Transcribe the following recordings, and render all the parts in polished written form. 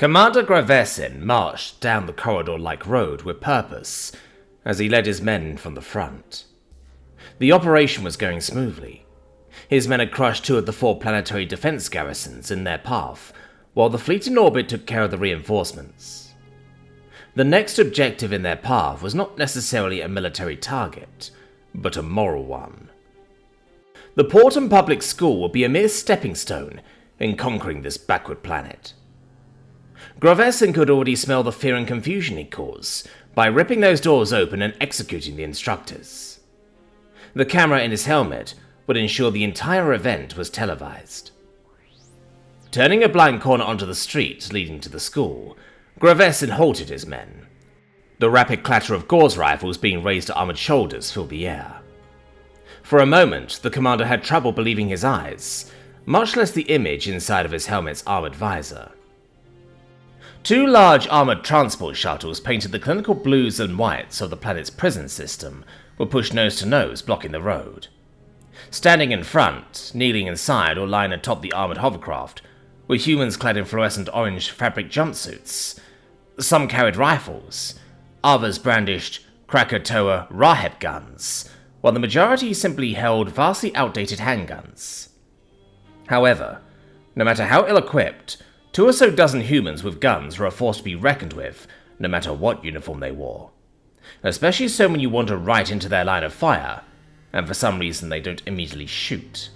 Commander Gravesen marched down the corridor-like road with purpose as he led his men from the front. The operation was going smoothly. His men had crushed 2 of the 4 planetary defense garrisons in their path, while the fleet in orbit took care of the reinforcements. The next objective in their path was not necessarily a military target, but a moral one. The port and public school would be a mere stepping stone in conquering this backward planet. Gravesen could already smell the fear and confusion he'd cause by ripping those doors open and executing the instructors. The camera in his helmet would ensure the entire event was televised. Turning a blind corner onto the street leading to the school, Gravesen halted his men. The rapid clatter of gauze rifles being raised to armored shoulders filled the air. For a moment, the commander had trouble believing his eyes, much less the image inside of his helmet's armored visor. 2 large armored transport shuttles painted the clinical blues and whites of the planet's prison system were pushed nose to nose, blocking the road. Standing in front, kneeling inside or lying atop the armored hovercraft were humans clad in fluorescent orange fabric jumpsuits. Some carried rifles, others brandished Krakatoa Raheb guns, while the majority simply held vastly outdated handguns. However, no matter how ill-equipped, 2 or so dozen humans with guns were a force to be reckoned with, no matter what uniform they wore. Especially so when you wander right into their line of fire, and for some reason they don't immediately shoot.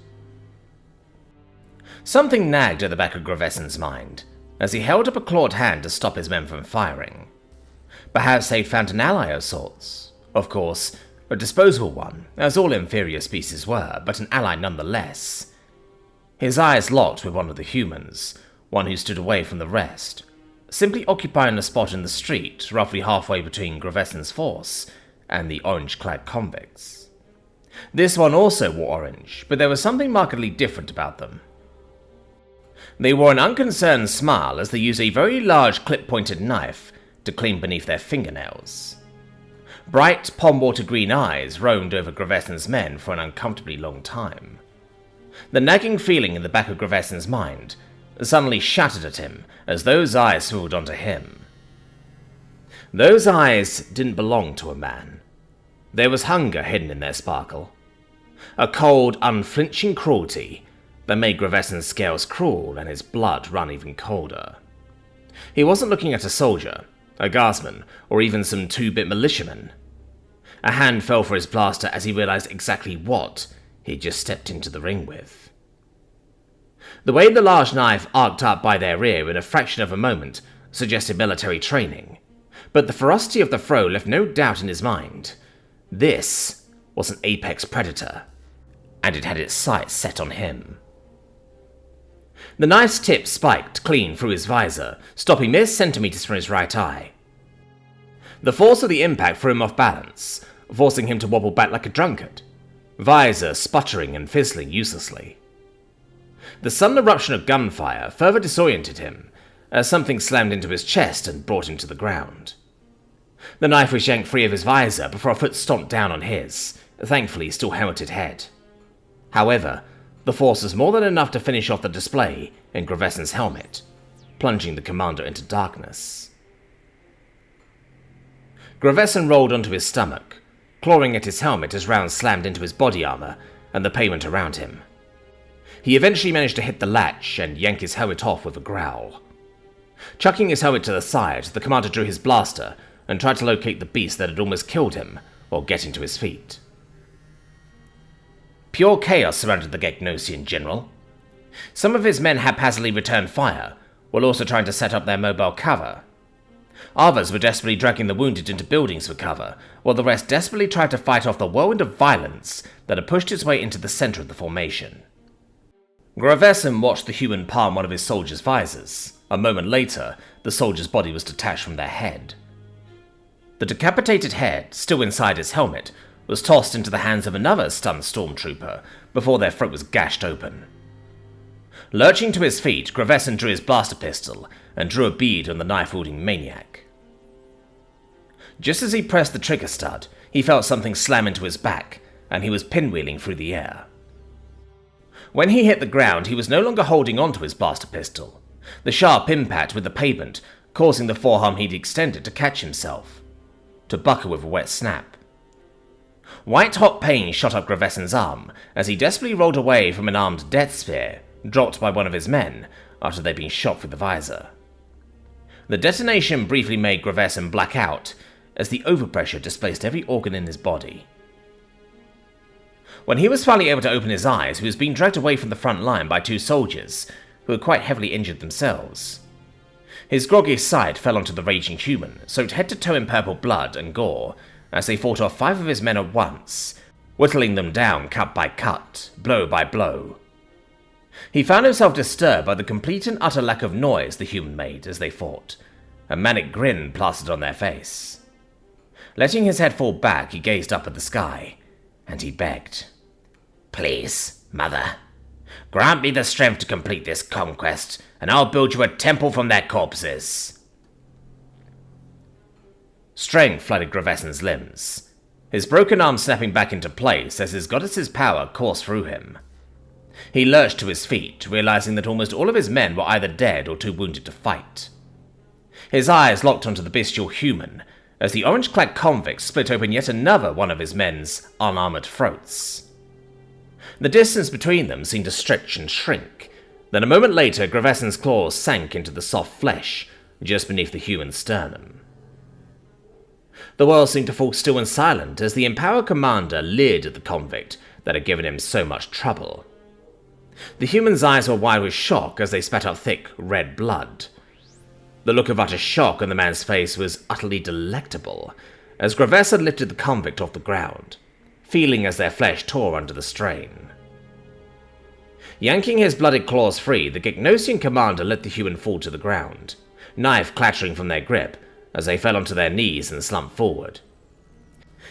Something nagged at the back of Gravesen's mind, as he held up a clawed hand to stop his men from firing. Perhaps they'd found an ally of sorts. Of course, a disposable one, as all inferior species were, but an ally nonetheless. His eyes locked with one of the humans, one who stood away from the rest, simply occupying a spot in the street roughly halfway between Gravesen's force and the orange-clad convicts. This one also wore orange, but there was something markedly different about them. They wore an unconcerned smile as they used a very large clip-pointed knife to clean beneath their fingernails. Bright, pond-water green eyes roamed over Gravesen's men for an uncomfortably long time. The nagging feeling in the back of Gravesen's mind suddenly shattered at him as those eyes swiveled onto him. Those eyes didn't belong to a man. There was hunger hidden in their sparkle. A cold, unflinching cruelty that made Gravesen's scales crawl and his blood run even colder. He wasn't looking at a soldier, a guardsman, or even some 2-bit militiaman. A hand fell for his blaster as he realized exactly what he'd just stepped into the ring with. The way the large knife arced up by their rear in a fraction of a moment suggested military training, but the ferocity of the throw left no doubt in his mind. This was an apex predator, and it had its sights set on him. The knife's tip spiked clean through his visor, stopping mere centimeters from his right eye. The force of the impact threw him off balance, forcing him to wobble back like a drunkard, visor sputtering and fizzling uselessly. The sudden eruption of gunfire further disoriented him, as something slammed into his chest and brought him to the ground. The knife was yanked free of his visor before a foot stomped down on his, thankfully still helmeted head. However, the force was more than enough to finish off the display in Gravesen's helmet, plunging the commander into darkness. Gravesen rolled onto his stomach, clawing at his helmet as rounds slammed into his body armor and the pavement around him. He eventually managed to hit the latch and yank his helmet off with a growl. Chucking his helmet to the side, the commander drew his blaster and tried to locate the beast that had almost killed him while getting to his feet. Pure chaos surrounded the Gegnosian general. Some of his men haphazardly returned fire, while also trying to set up their mobile cover. Others were desperately dragging the wounded into buildings for cover, while the rest desperately tried to fight off the whirlwind of violence that had pushed its way into the center of the formation. Gravesen watched the human palm one of his soldiers' visors. A moment later, the soldier's body was detached from their head. The decapitated head, still inside his helmet, was tossed into the hands of another stunned stormtrooper before their throat was gashed open. Lurching to his feet, Gravesen drew his blaster pistol and drew a bead on the knife-wielding maniac. Just as he pressed the trigger stud, he felt something slam into his back, and he was pinwheeling through the air. When he hit the ground, he was no longer holding onto his blaster pistol. the sharp impact with the pavement causing the forearm he'd extended to catch himself, to buckle with a wet snap. White-hot pain shot up Gravesen's arm as he desperately rolled away from an armed death spear dropped by one of his men after they'd been shot through the visor. The detonation briefly made Gravesen black out as the overpressure displaced every organ in his body. When he was finally able to open his eyes, he was being dragged away from the front line by two soldiers who were quite heavily injured themselves. His groggy sight fell onto the raging human, soaked head to toe in purple blood and gore, as they fought off 5 of his men at once, whittling them down cut by cut, blow by blow. He found himself disturbed by the complete and utter lack of noise the human made as they fought, a manic grin plastered on their face. Letting his head fall back, he gazed up at the sky, and he begged, "Please, Mother, grant me the strength to complete this conquest, and I'll build you a temple from their corpses." Strength flooded Gravesen's limbs, his broken arm snapping back into place as his goddess's power coursed through him. He lurched to his feet, realizing that almost all of his men were either dead or too wounded to fight. His eyes locked onto the bestial human as the orange-clad convicts split open yet another one of his men's unarmored throats. The distance between them seemed to stretch and shrink. Then a moment later, Gravesen's claws sank into the soft flesh just beneath the human's sternum. The world seemed to fall still and silent as the empowered commander leered at the convict that had given him so much trouble. The human's eyes were wide with shock as they spat out thick, red blood. The look of utter shock on the man's face was utterly delectable as Gravesen lifted the convict off the ground, feeling as their flesh tore under the strain. Yanking his blooded claws free, the Gegnosian commander let the human fall to the ground, knife clattering from their grip as they fell onto their knees and slumped forward.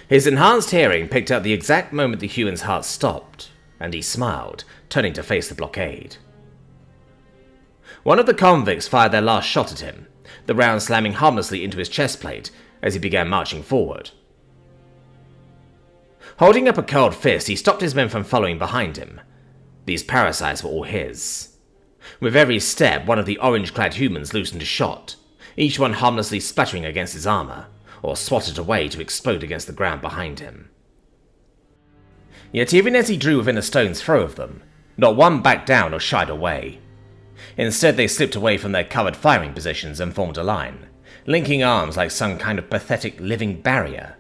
His enhanced hearing picked out the exact moment the human's heart stopped, and he smiled, turning to face the blockade. One of the convicts fired their last shot at him, the round slamming harmlessly into his chest plate as he began marching forward. Holding up a curled fist, he stopped his men from following behind him. These parasites were all his. With every step, one of the orange-clad humans loosened a shot, each one harmlessly splattering against his armor, or swatted away to explode against the ground behind him. Yet even as he drew within a stone's throw of them, not one backed down or shied away. Instead, they slipped away from their covered firing positions and formed a line, linking arms like some kind of pathetic living barrier.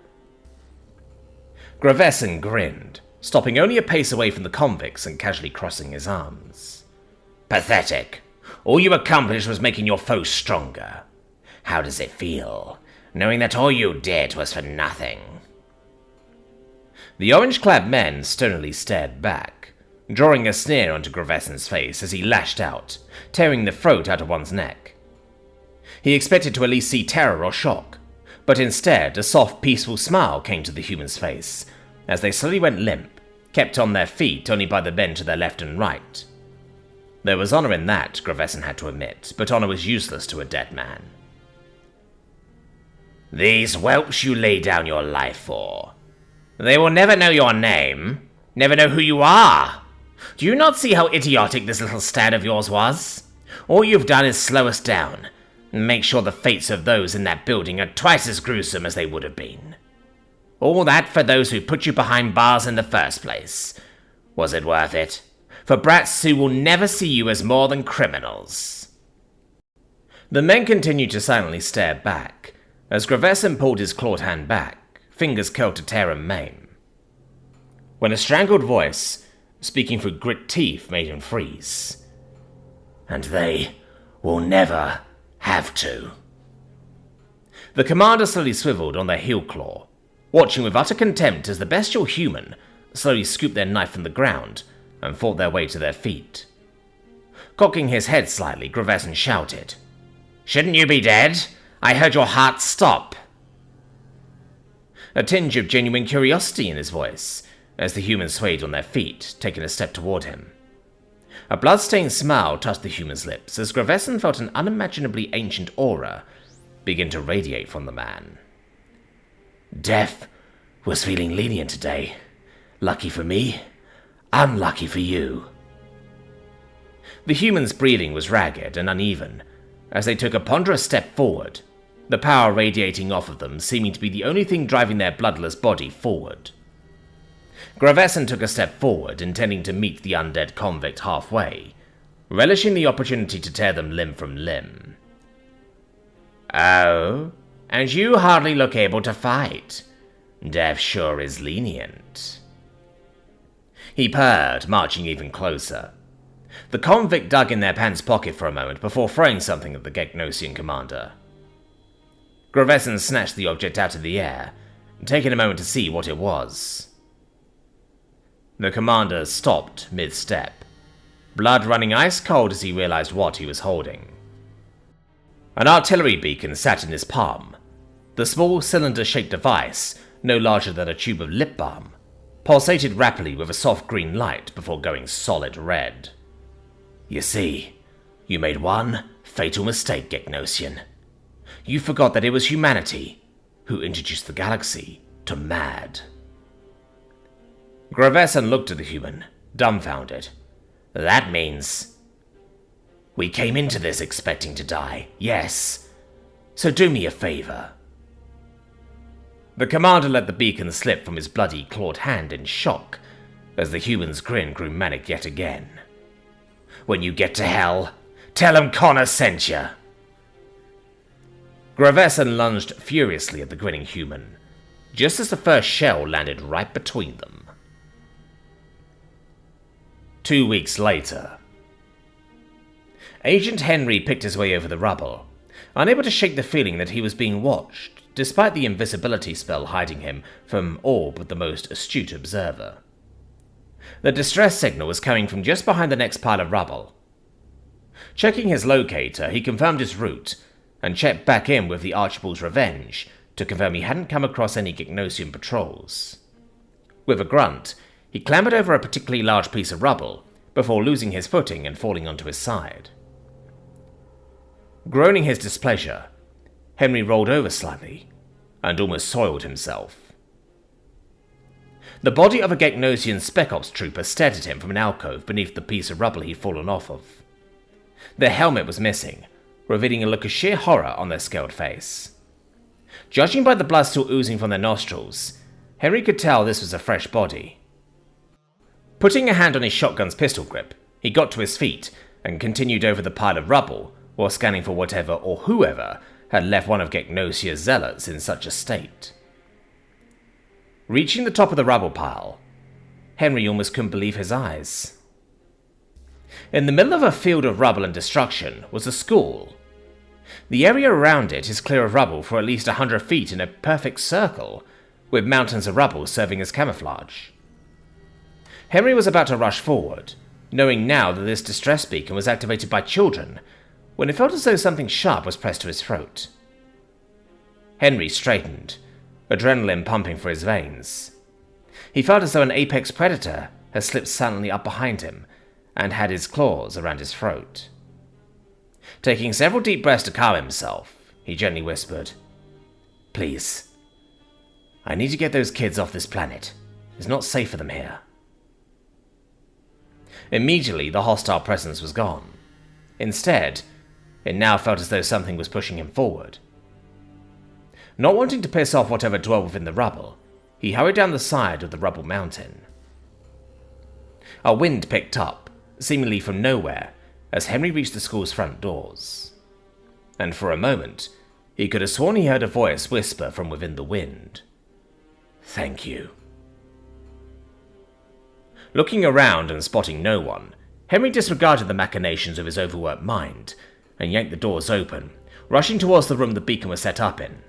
Gravesen grinned, stopping only a pace away from the convicts and casually crossing his arms. "Pathetic. All you accomplished was making your foe stronger. How does it feel, knowing that all you did was for nothing?" The orange-clad men stonily stared back, drawing a sneer onto Gravesen's face as he lashed out, tearing the throat out of one's neck. He expected to at least see terror or shock, but instead a soft, peaceful smile came to the human's face as they slowly went limp, kept on their feet only by the men to their left and right. There was honor in that, Gravesen had to admit, but honor was useless to a dead man. "These whelps you lay down your life for. They will never know your name, never know who you are. Do you not see how idiotic this little stand of yours was? All you've done is slow us down, and make sure the fates of those in that building are twice as gruesome as they would have been. All that for those who put you behind bars in the first place. Was it worth it? For brats who will never see you as more than criminals." The men continued to silently stare back, as Gravesen pulled his clawed hand back, fingers curled to tear and maim. When a strangled voice, speaking through grit teeth, made him freeze. "And they will never have to." The commander slowly swiveled on their heel claw, watching with utter contempt as the bestial human slowly scooped their knife from the ground and fought their way to their feet. Cocking his head slightly, Gravesen shouted, "Shouldn't you be dead? I heard your heart stop." A tinge of genuine curiosity in his voice as the humans swayed on their feet, taking a step toward him. A blood-stained smile touched the human's lips as Gravesen felt an unimaginably ancient aura begin to radiate from the man. "Death was feeling lenient today. Lucky for me, unlucky for you." The human's breathing was ragged and uneven as they took a ponderous step forward, the power radiating off of them seeming to be the only thing driving their bloodless body forward. Gravesen took a step forward, intending to meet the undead convict halfway, relishing the opportunity to tear them limb from limb. "Oh, and you hardly look able to fight. Death sure is lenient." He purred, marching even closer. The convict dug in their pants pocket for a moment before throwing something at the Gegnosian commander. Gravesen snatched the object out of the air, taking a moment to see what it was. The commander stopped mid-step, blood running ice cold as he realized what he was holding. An artillery beacon sat in his palm. The small cylinder-shaped device, no larger than a tube of lip balm, pulsated rapidly with a soft green light before going solid red. "You see, you made one fatal mistake, Gegnosian. You forgot that it was humanity who introduced the galaxy to mad." Gravesen looked at the human, dumbfounded. "That means we came into this expecting to die, yes. So do me a favor." The commander let the beacon slip from his bloody, clawed hand in shock as the human's grin grew manic yet again. "When you get to hell, tell him Connor sent you." Gravesen lunged furiously at the grinning human, just as the first shell landed right between them. 2 weeks later. Agent Henry picked his way over the rubble, unable to shake the feeling that he was being watched, despite the invisibility spell hiding him from all but the most astute observer. The distress signal was coming from just behind the next pile of rubble. Checking his locator, he confirmed his route, and checked back in with the Archibald's Revenge to confirm he hadn't come across any Gegnosian patrols. With a grunt, he clambered over a particularly large piece of rubble before losing his footing and falling onto his side. Groaning his displeasure, Henry rolled over slightly and almost soiled himself. The body of a Gegnosian Spec Ops trooper stared at him from an alcove beneath the piece of rubble he'd fallen off of. Their helmet was missing, revealing a look of sheer horror on their scaled face. Judging by the blood still oozing from their nostrils, Henry could tell this was a fresh body. Putting a hand on his shotgun's pistol grip, he got to his feet and continued over the pile of rubble while scanning for whatever or whoever had left one of Gegnosia's zealots in such a state. Reaching the top of the rubble pile, Henry almost couldn't believe his eyes. In the middle of a field of rubble and destruction was a school. The area around it is clear of rubble for at least 100 feet in a perfect circle, with mountains of rubble serving as camouflage. Henry was about to rush forward, knowing now that this distress beacon was activated by children, when it felt as though something sharp was pressed to his throat. Henry straightened, adrenaline pumping for his veins. He felt as though an apex predator had slipped silently up behind him and had his claws around his throat. Taking several deep breaths to calm himself, he gently whispered, "Please, I need to get those kids off this planet. It's not safe for them here." Immediately, the hostile presence was gone. Instead, it now felt as though something was pushing him forward. Not wanting to piss off whatever dwelled within the rubble, he hurried down the side of the rubble mountain. A wind picked up, seemingly from nowhere, as Henry reached the school's front doors. And for a moment, he could have sworn he heard a voice whisper from within the wind, "Thank you." Looking around and spotting no one, Henry disregarded the machinations of his overworked mind and yanked the doors open, rushing towards the room the beacon was set up in.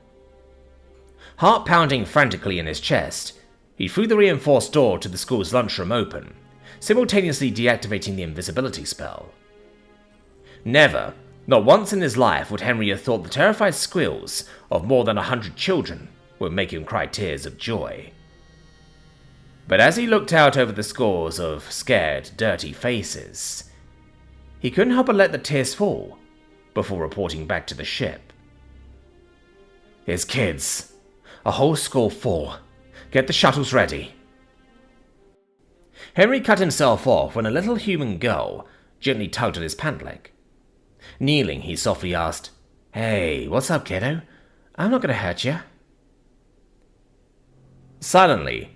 Heart pounding frantically in his chest, he threw the reinforced door to the school's lunchroom open, simultaneously deactivating the invisibility spell. Never, not once in his life, would Henry have thought the terrified squeals of more than 100 children would make him cry tears of joy. But as he looked out over the scores of scared, dirty faces, he couldn't help but let the tears fall before reporting back to the ship. "His kids. A whole school full. Get the shuttles ready." Henry cut himself off when a little human girl gently tugged at his pant leg. Kneeling, he softly asked, "Hey, what's up, kiddo? I'm not going to hurt you." Silently,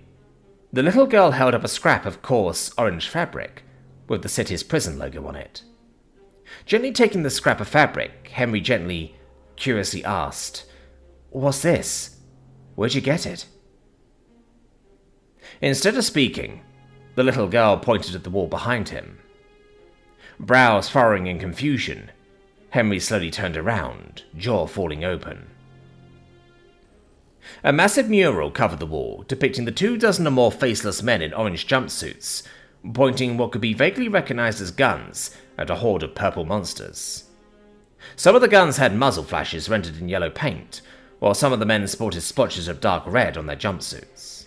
the little girl held up a scrap of coarse orange fabric with the city's prison logo on it. Gently taking the scrap of fabric, Henry curiously asked, "What's this? Where'd you get it?" Instead of speaking, the little girl pointed at the wall behind him. Brows furrowing in confusion, Henry slowly turned around, jaw falling open. A massive mural covered the wall, depicting the 24 or more faceless men in orange jumpsuits, pointing what could be vaguely recognized as guns at a horde of purple monsters. Some of the guns had muzzle flashes rendered in yellow paint, while some of the men sported splotches of dark red on their jumpsuits.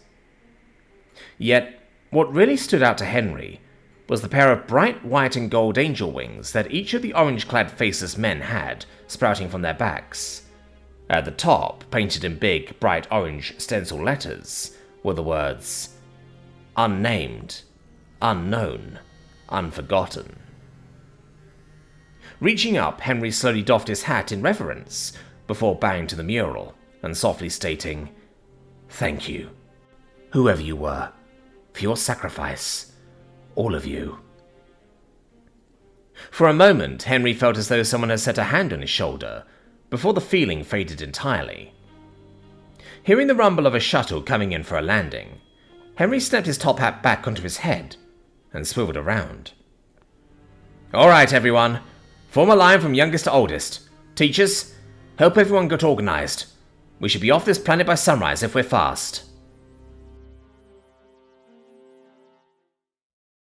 Yet, what really stood out to Henry was the pair of bright white and gold angel wings that each of the orange-clad faceless men had sprouting from their backs. At the top, painted in big, bright orange stencil letters, were the words, "Unnamed, Unknown, Unforgotten." Reaching up, Henry slowly doffed his hat in reverence before bowing to the mural and softly stating, "Thank you, whoever you were, for your sacrifice, all of you." For a moment, Henry felt as though someone had set a hand on his shoulder, before the feeling faded entirely. Hearing the rumble of a shuttle coming in for a landing, Henry snapped his top hat back onto his head and swiveled around. "All right, everyone. Form a line from youngest to oldest. Teachers, help everyone get organized. We should be off this planet by sunrise if we're fast."